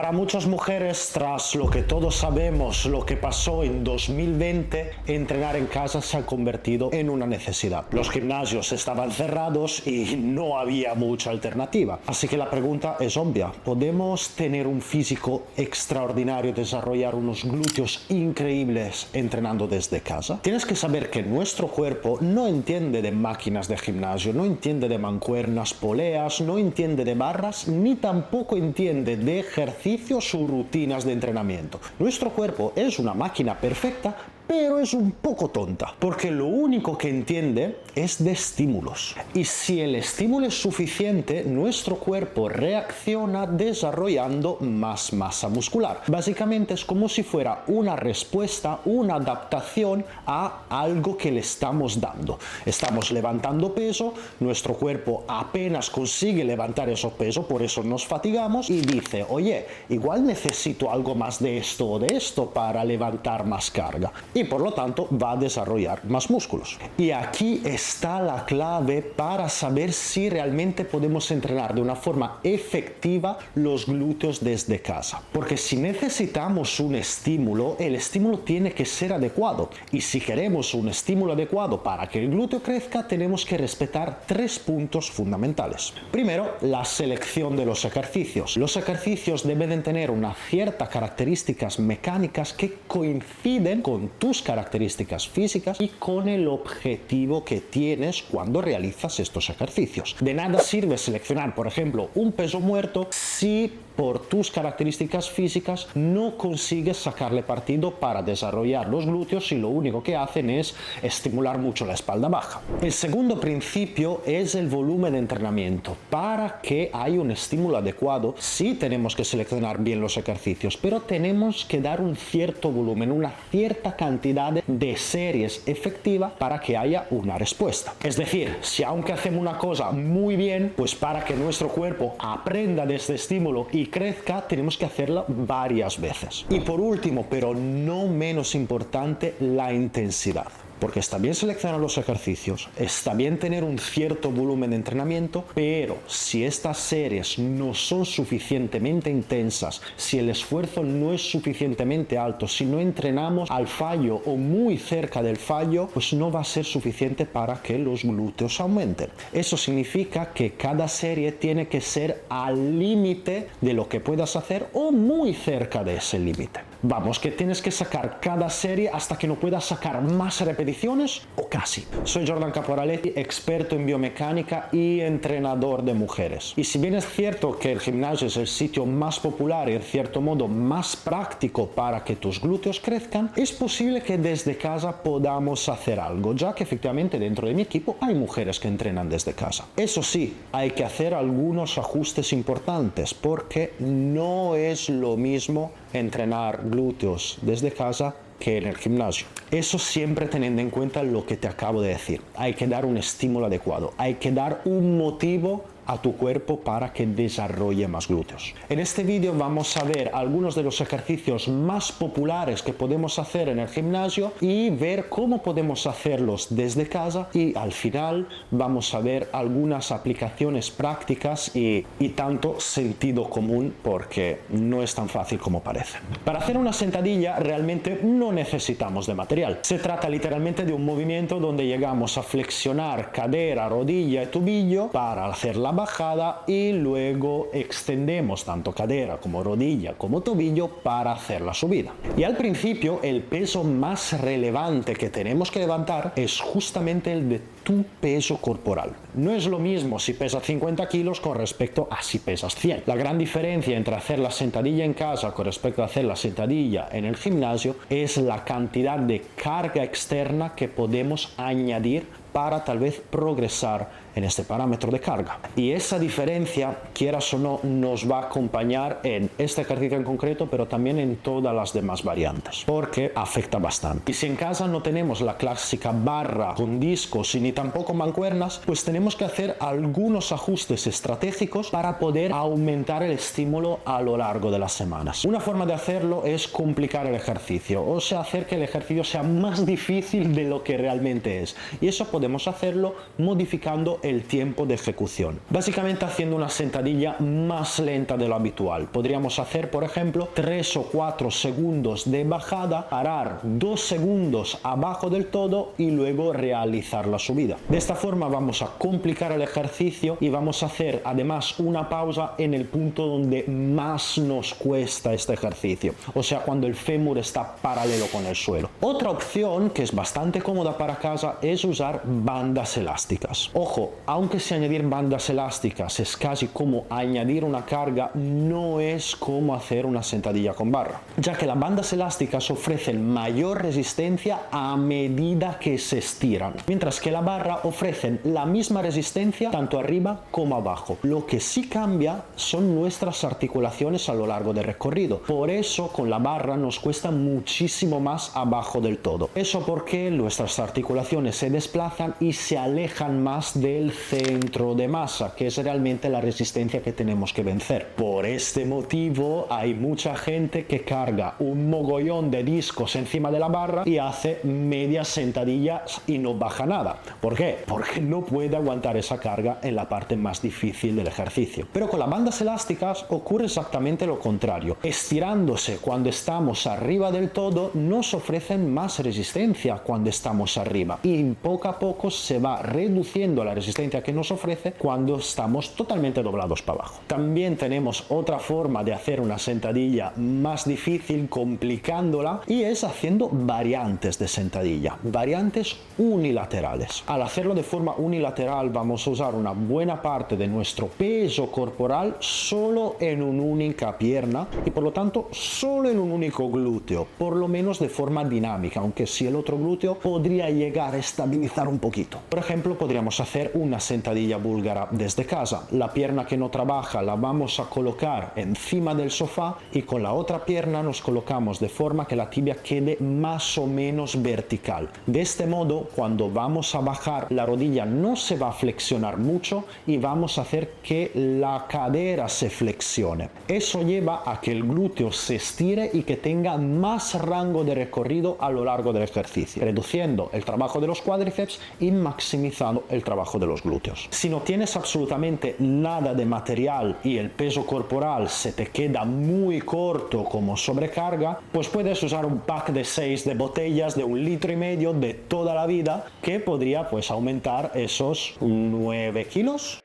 Para muchas mujeres, tras lo que todos sabemos, lo que pasó en 2020, entrenar en casa se ha convertido en una necesidad. Los gimnasios estaban cerrados y no había mucha alternativa. Así que la pregunta es obvia. ¿Podemos tener un físico extraordinario, desarrollar unos glúteos increíbles entrenando desde casa? Tienes que saber que nuestro cuerpo no entiende de máquinas de gimnasio, no entiende de mancuernas, poleas, no entiende de barras, ni tampoco entiende de ejercicios o rutinas de entrenamiento. Nuestro cuerpo es una máquina perfecta, pero es un poco tonta, porque lo único que entiende es de estímulos. Y si el estímulo es suficiente, nuestro cuerpo reacciona desarrollando más masa muscular. Básicamente es como si fuera una respuesta, una adaptación a algo que le estamos dando. Estamos levantando peso, nuestro cuerpo apenas consigue levantar esos pesos, por eso nos fatigamos y dice, oye, igual necesito algo más de esto o de esto para levantar más carga. Y por lo tanto va a desarrollar más músculos. Y aquí está la clave para saber si realmente podemos entrenar de una forma efectiva los glúteos desde casa. Porque si necesitamos un estímulo, el estímulo tiene que ser adecuado. Y si queremos un estímulo adecuado para que el glúteo crezca, tenemos que respetar 3 puntos fundamentales. Primero, la selección de los ejercicios. Los ejercicios deben tener unas ciertas características mecánicas que coinciden con tus características físicas y con el objetivo que tienes cuando realizas estos ejercicios. De nada sirve seleccionar, por ejemplo, un peso muerto si por tus características físicas no consigues sacarle partido para desarrollar los glúteos y lo único que hacen es estimular mucho la espalda baja. El segundo principio es el volumen de entrenamiento. Para que haya un estímulo adecuado, sí tenemos que seleccionar bien los ejercicios, pero tenemos que dar un cierto volumen, una cierta cantidad de series efectivas para que haya una respuesta. Es decir, si aunque hacemos una cosa muy bien, pues para que nuestro cuerpo aprenda de este estímulo y crezca, tenemos que hacerla varias veces. Y por último, pero no menos importante, la intensidad. Porque está bien seleccionar los ejercicios, está bien tener un cierto volumen de entrenamiento, pero si estas series no son suficientemente intensas, si el esfuerzo no es suficientemente alto, si no entrenamos al fallo o muy cerca del fallo, pues no va a ser suficiente para que los glúteos aumenten. Eso significa que cada serie tiene que ser al límite de lo que puedas hacer o muy cerca de ese límite. Vamos, que tienes que sacar cada serie hasta que no puedas sacar más repeticiones o casi. Soy Jordan Caporaletti, experto en biomecánica y entrenador de mujeres. Y si bien es cierto que el gimnasio es el sitio más popular y en cierto modo más práctico para que tus glúteos crezcan, es posible que desde casa podamos hacer algo, ya que efectivamente dentro de mi equipo hay mujeres que entrenan desde casa. Eso sí, hay que hacer algunos ajustes importantes porque no es lo mismo entrenar glúteos desde casa que en el gimnasio. Eso siempre teniendo en cuenta lo que te acabo de decir. Hay que dar un estímulo adecuado, hay que dar un motivo a tu cuerpo para que desarrolle más glúteos. En este vídeo vamos a ver algunos de los ejercicios más populares que podemos hacer en el gimnasio y ver cómo podemos hacerlos desde casa, y al final vamos a ver algunas aplicaciones prácticas y tanto sentido común, porque no es tan fácil como parece. Para hacer una sentadilla realmente no necesitamos de material. Se trata literalmente de un movimiento donde llegamos a flexionar cadera, rodilla y tobillo para hacer la bajada y luego extendemos tanto cadera como rodilla como tobillo para hacer la subida. Y al principio el peso más relevante que tenemos que levantar es justamente el de tu peso corporal. No es lo mismo si pesas 50 kilos con respecto a si pesas 100. La gran diferencia entre hacer la sentadilla en casa con respecto a hacer la sentadilla en el gimnasio es la cantidad de carga externa que podemos añadir para tal vez progresar en este parámetro de carga. Y esa diferencia, quieras o no, nos va a acompañar en este ejercicio en concreto, pero también en todas las demás variantes, porque afecta bastante. Y si en casa no tenemos la clásica barra con discos y ni tampoco mancuernas, pues tenemos que hacer algunos ajustes estratégicos para poder aumentar el estímulo a lo largo de las semanas. Una forma de hacerlo es complicar el ejercicio, o sea, hacer que el ejercicio sea más difícil de lo que realmente es. Y eso podemos hacerlo modificando el tiempo de ejecución. Básicamente haciendo una sentadilla más lenta de lo habitual. Podríamos hacer, por ejemplo, 3 o 4 segundos de bajada, parar 2 segundos abajo del todo y luego realizar la subida. De esta forma vamos a complicar el ejercicio y vamos a hacer además una pausa en el punto donde más nos cuesta este ejercicio, o sea, cuando el fémur está paralelo con el suelo. Otra opción que es bastante cómoda para casa es usar bandas elásticas. Ojo, aunque si añadir bandas elásticas es casi como añadir una carga, no es como hacer una sentadilla con barra, ya que las bandas elásticas ofrecen mayor resistencia a medida que se estiran, mientras que la barra ofrecen la misma resistencia tanto arriba como abajo. Lo que sí cambia son nuestras articulaciones a lo largo del recorrido. Por eso con la barra nos cuesta muchísimo más abajo del todo. Eso porque nuestras articulaciones se desplazan y se alejan más del centro de masa, que es realmente la resistencia que tenemos que vencer. Por este motivo hay mucha gente que carga un mogollón de discos encima de la barra y hace medias sentadillas y no baja nada. ¿Por qué? Porque no puede aguantar esa carga en la parte más difícil del ejercicio. Pero con las bandas elásticas ocurre exactamente lo contrario. Estirándose cuando estamos arriba del todo nos ofrecen más resistencia cuando estamos arriba y poco a poco se va reduciendo la resistencia que nos ofrece cuando estamos totalmente doblados para abajo. También tenemos otra forma de hacer una sentadilla más difícil, complicándola, y es haciendo variantes de sentadilla, variantes unilaterales. Al hacerlo de forma unilateral vamos a usar una buena parte de nuestro peso corporal solo en una única pierna y por lo tanto solo en un único glúteo, por lo menos de forma dinámica, aunque si el otro glúteo podría llegar a estabilizar un poquito. Por ejemplo, podríamos hacer una sentadilla búlgara desde casa. La pierna que no trabaja la vamos a colocar encima del sofá y con la otra pierna nos colocamos de forma que la tibia quede más o menos vertical. De este modo, cuando vamos a bajar, la rodilla no se va a flexionar mucho y vamos a hacer que la cadera se flexione. Eso lleva a que el glúteo se estire y que tenga más rango de recorrido a lo largo del ejercicio, reduciendo el trabajo de los cuádriceps y maximizando el trabajo de los glúteos. Si no tienes absolutamente nada de material y el peso corporal se te queda muy corto como sobrecarga, pues puedes usar un pack de 6 de botellas de 1,5 litros de toda la vida, que podría pues aumentar esos 9 kilos.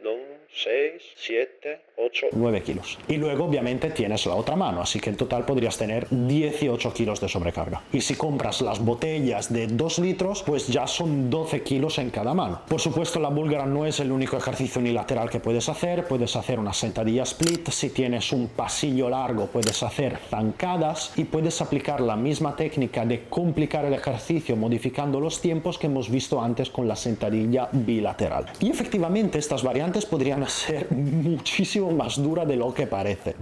6, 7, 8, 9 kilos. Y luego obviamente tienes la otra mano, así que en total podrías tener 18 kilos de sobrecarga. Y si compras las botellas de 2 litros, pues ya son 12 kilos en cada mano. Por supuesto, la búlgara no es el único ejercicio unilateral que puedes hacer una sentadilla split. Si tienes un pasillo largo, puedes hacer zancadas y puedes aplicar la misma técnica de complicar el ejercicio modificando los tiempos que hemos visto antes con la sentadilla bilateral. Y efectivamente estas variantes podrían ser muchísimo más dura de lo que parece.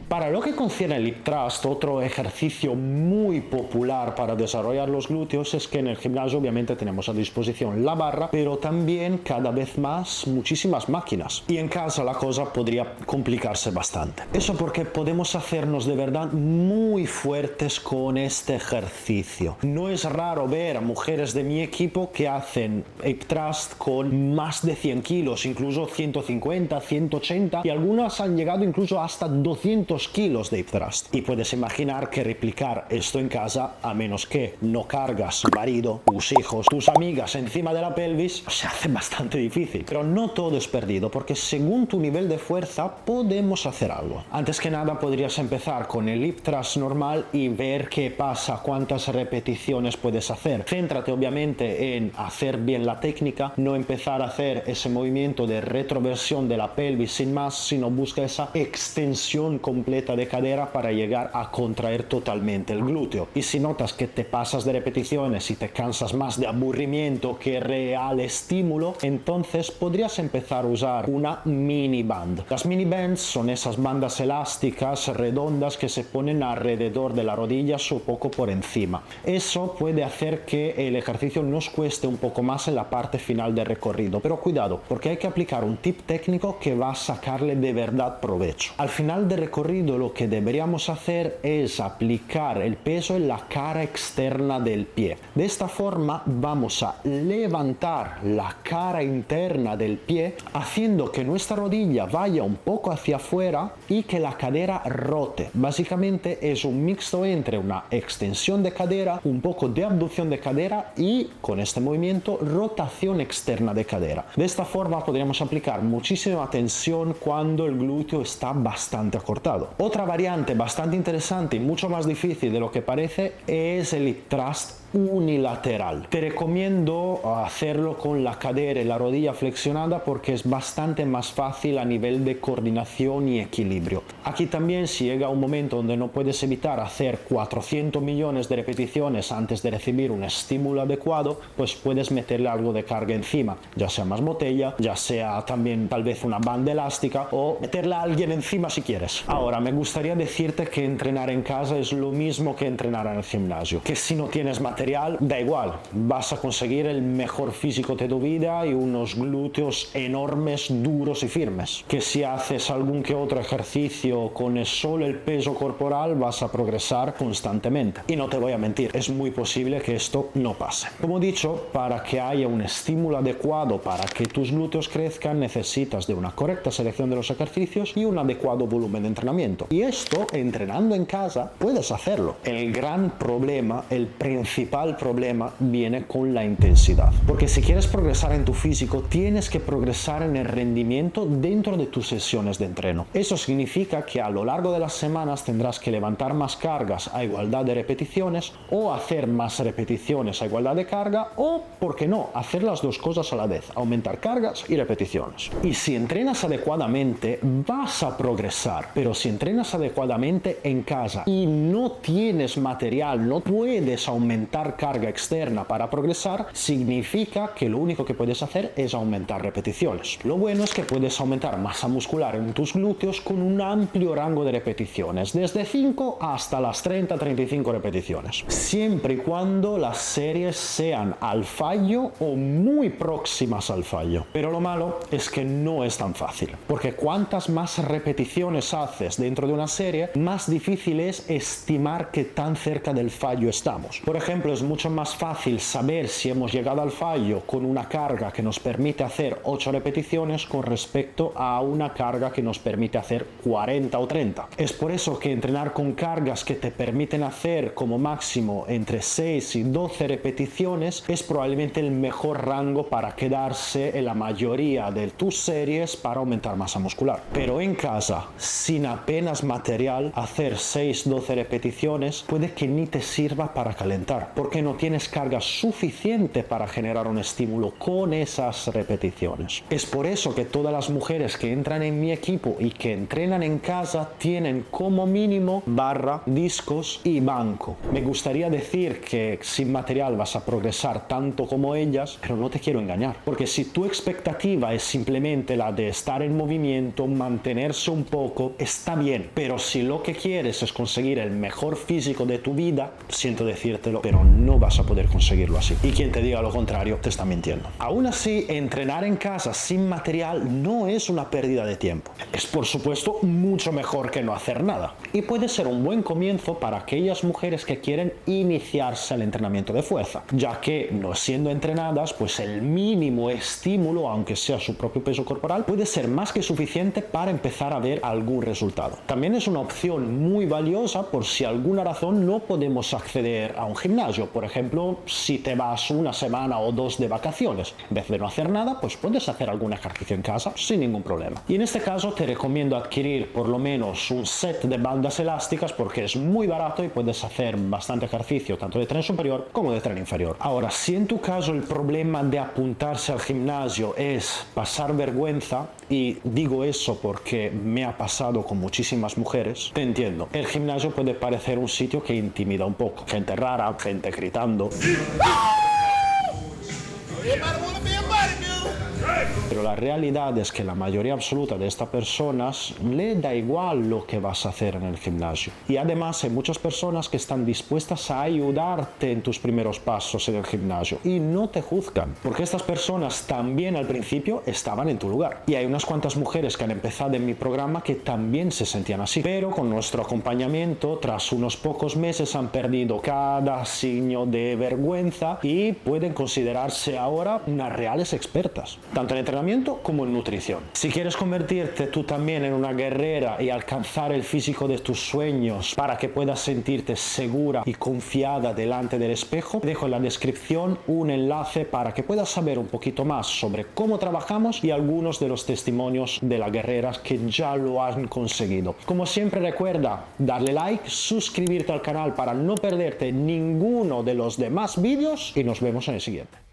Para lo que concierne el hip thrust, otro ejercicio muy popular para desarrollar los glúteos es que en el gimnasio obviamente tenemos a disposición la barra, pero también cada vez más muchísimas máquinas. Y en casa la cosa podría complicarse bastante. Eso porque podemos hacernos de verdad muy fuertes con este ejercicio. No es raro ver a mujeres de mi equipo que hacen hip thrust con más de 100 kilos, incluso 150, 180 y algunas han llegado incluso hasta 200 kilos de hip thrust. Y puedes imaginar que replicar esto en casa, a menos que no cargas tu marido, tus hijos, tus amigas encima de la pelvis, se hace bastante difícil. Pero no todo es perdido, porque según tu nivel de fuerza podemos hacer algo. Antes que nada podrías empezar con el hip thrust normal y ver qué pasa, cuántas repeticiones puedes hacer. Céntrate obviamente en hacer bien la técnica, no empezar a hacer ese movimiento de retroversión de la pelvis sin más, sino busca esa extensión completa de cadera para llegar a contraer totalmente el glúteo. Y si notas que te pasas de repeticiones y te cansas más de aburrimiento que real estímulo, entonces podrías empezar a usar una mini band. Las mini bands son esas bandas elásticas redondas que se ponen alrededor de la rodilla o poco por encima. Eso puede hacer que el ejercicio nos cueste un poco más en la parte final del recorrido, pero cuidado, porque hay que aplicar un tip técnico que va a sacarle de verdad provecho. Al final del recorrido recorrido lo que deberíamos hacer es aplicar el peso en la cara externa del pie. De esta forma vamos a levantar la cara interna del pie, haciendo que nuestra rodilla vaya un poco hacia afuera y que la cadera rote. Básicamente es un mixto entre una extensión de cadera, un poco de abducción de cadera y, con este movimiento, rotación externa de cadera. De esta forma podríamos aplicar muchísima tensión cuando el glúteo está bastante acortado. Otra variante bastante interesante y mucho más difícil de lo que parece es el hip thrust unilateral. Te recomiendo hacerlo con la cadera y la rodilla flexionada porque es bastante más fácil a nivel de coordinación y equilibrio. Aquí también, si llega un momento donde no puedes evitar hacer 400 millones de repeticiones antes de recibir un estímulo adecuado, pues puedes meterle algo de carga encima, ya sea más botella, ya sea también tal vez una banda elástica o meterle a alguien encima si quieres. Ahora, me gustaría decirte que entrenar en casa es lo mismo que entrenar en el gimnasio, que si no tienes material, da igual, vas a conseguir el mejor físico de tu vida y unos glúteos enormes, duros y firmes. Que si haces algún que otro ejercicio con solo el peso corporal, vas a progresar constantemente. Y no te voy a mentir, es muy posible que esto no pase. Como he dicho, para que haya un estímulo adecuado para que tus glúteos crezcan, necesitas de una correcta selección de los ejercicios y un adecuado volumen de entrenamiento. Y esto, entrenando en casa, puedes hacerlo. El gran problema, el principal problema viene con la intensidad, porque si quieres progresar en tu físico tienes que progresar en el rendimiento dentro de tus sesiones de entreno. Eso significa que a lo largo de las semanas tendrás que levantar más cargas a igualdad de repeticiones o hacer más repeticiones a igualdad de carga o, ¿por qué no?, hacer las dos cosas a la vez, aumentar cargas y repeticiones. Y si entrenas adecuadamente vas a progresar, pero si entrenas adecuadamente en casa y no tienes material, no puedes aumentar carga externa para progresar, significa que lo único que puedes hacer es aumentar repeticiones. Lo bueno es que puedes aumentar masa muscular en tus glúteos con un amplio rango de repeticiones, desde 5 hasta las 30-35 repeticiones, siempre y cuando las series sean al fallo o muy próximas al fallo. Pero lo malo es que no es tan fácil, porque cuantas más repeticiones haces dentro de una serie, más difícil es estimar qué tan cerca del fallo estamos. Por ejemplo, es mucho más fácil saber si hemos llegado al fallo con una carga que nos permite hacer 8 repeticiones con respecto a una carga que nos permite hacer 40 o 30. Es por eso que entrenar con cargas que te permiten hacer como máximo entre 6 y 12 repeticiones es probablemente el mejor rango para quedarse en la mayoría de tus series para aumentar masa muscular. Pero en casa, sin apenas material, hacer 6-12 repeticiones puede que ni te sirva para calentar, porque no tienes carga suficiente para generar un estímulo con esas repeticiones. Es por eso que todas las mujeres que entran en mi equipo y que entrenan en casa tienen como mínimo barra, discos y banco. Me gustaría decir que sin material vas a progresar tanto como ellas, pero no te quiero engañar, porque si tu expectativa es simplemente la de estar en movimiento, mantenerse un poco, está bien, pero si lo que quieres es conseguir el mejor físico de tu vida, siento decírtelo, pero no vas a poder conseguirlo así. Y quien te diga lo contrario te está mintiendo. Aún así, entrenar en casa sin material no es una pérdida de tiempo. Es por supuesto mucho mejor que no hacer nada. Y puede ser un buen comienzo para aquellas mujeres que quieren iniciarse al entrenamiento de fuerza, ya que no siendo entrenadas, pues el mínimo estímulo, aunque sea su propio peso corporal, puede ser más que suficiente para empezar a ver algún resultado. También es una opción muy valiosa por si alguna razón no podemos acceder a un gimnasio. Por ejemplo, si te vas una semana o 2 de vacaciones, en vez de no hacer nada, pues puedes hacer algún ejercicio en casa sin ningún problema. Y en este caso te recomiendo adquirir por lo menos un set de bandas elásticas porque es muy barato y puedes hacer bastante ejercicio tanto de tren superior como de tren inferior. Ahora, si en tu caso el problema de apuntarse al gimnasio es pasar vergüenza, y digo eso porque me ha pasado con muchísimas mujeres, te entiendo. El gimnasio puede parecer un sitio que intimida un poco. Gente rara, gente gritando. Pero la realidad es que la mayoría absoluta de estas personas le da igual lo que vas a hacer en el gimnasio. Y además hay muchas personas que están dispuestas a ayudarte en tus primeros pasos en el gimnasio y no te juzgan, porque estas personas también al principio estaban en tu lugar. Y hay unas cuantas mujeres que han empezado en mi programa que también se sentían así, pero con nuestro acompañamiento, tras unos pocos meses han perdido cada signo de vergüenza y pueden considerarse ahora unas reales expertas, tanto en entrenamiento como en nutrición. Si quieres convertirte tú también en una guerrera y alcanzar el físico de tus sueños para que puedas sentirte segura y confiada delante del espejo, dejo en la descripción un enlace para que puedas saber un poquito más sobre cómo trabajamos y algunos de los testimonios de las guerreras que ya lo han conseguido. Como siempre, recuerda darle like, suscribirte al canal para no perderte ninguno de los demás vídeos y nos vemos en el siguiente.